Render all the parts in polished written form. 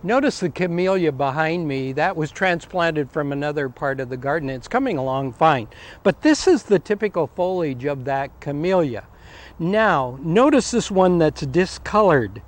Notice the camellia behind me. That was transplanted from another part of the garden. It's coming along fine. But this is the typical foliage of that camellia. Now, notice this one that's discolored.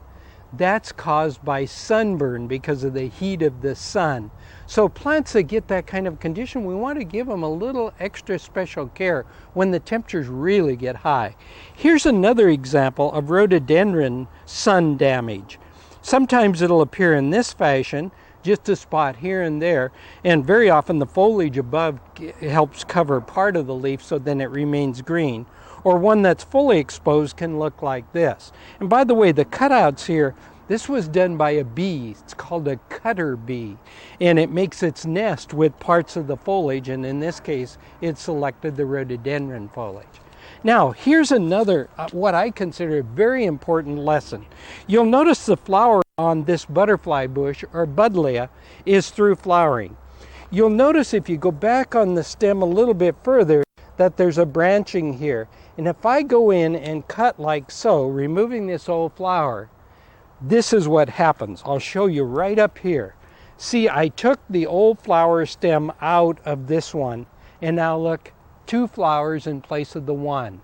That's caused by sunburn because of the heat of the sun. So plants that get that kind of condition, we want to give them a little extra special care when the temperatures really get high. Here's another example of rhododendron sun damage. Sometimes it'll appear in this fashion, just a spot here and there, and very often the foliage above helps cover part of the leaf so then it remains green. Or one that's fully exposed can look like this. And by the way, the cutouts here, this was done by a bee. It's called a cutter bee, and it makes its nest with parts of the foliage, and in this case, it selected the rhododendron foliage. Now, here's another, what I consider a very important lesson. You'll notice the flower on this butterfly bush, or buddleia, is through flowering. You'll notice if you go back on the stem a little bit further that there's a branching here. And if I go in and cut like so, removing this old flower, this is what happens. I'll show you right up here. See, I took the old flower stem out of this one, and now look, 2 flowers in place of the one.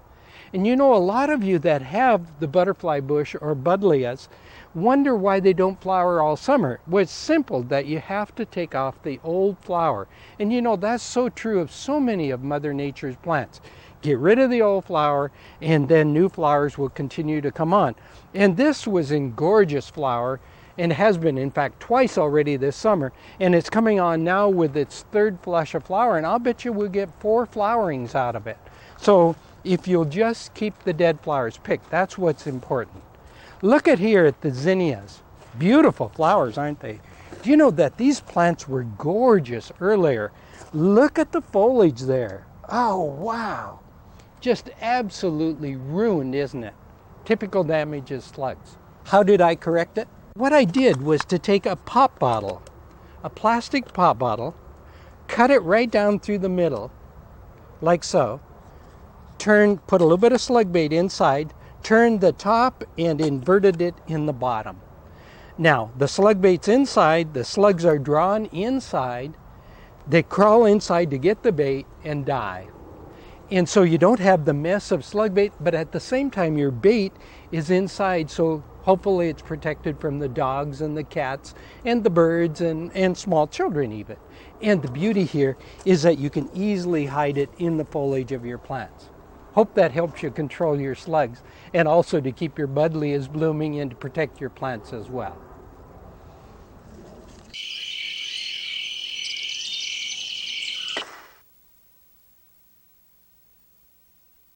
And you know, a lot of you that have the butterfly bush or buddleias wonder why they don't flower all summer. Well, it's simple that you have to take off the old flower. And you know, that's so true of so many of Mother Nature's plants. Get rid of the old flower, and then new flowers will continue to come on. And this was in gorgeous flower, and has been, in fact, twice already this summer. And it's coming on now with its 3rd flush of flower, and I'll bet you we'll get 4 flowerings out of it. So if you'll just keep the dead flowers picked, that's what's important. Look at here at the zinnias. Beautiful flowers, aren't they? Do you know that these plants were gorgeous earlier? Look at the foliage there. Oh, wow. Just absolutely ruined, isn't it? Typical damage is slugs. How did I correct it? What I did was to take a pop bottle, a plastic pop bottle, cut it right down through the middle, like so, put a little bit of slug bait inside, turned the top and inverted it in the bottom. Now, the slug bait's inside, the slugs are drawn inside, they crawl inside to get the bait and die. And so you don't have the mess of slug bait, but at the same time your bait is inside, so hopefully it's protected from the dogs and the cats and the birds and small children even. And the beauty here is that you can easily hide it in the foliage of your plants. Hope that helps you control your slugs and also to keep your buddleias blooming and to protect your plants as well.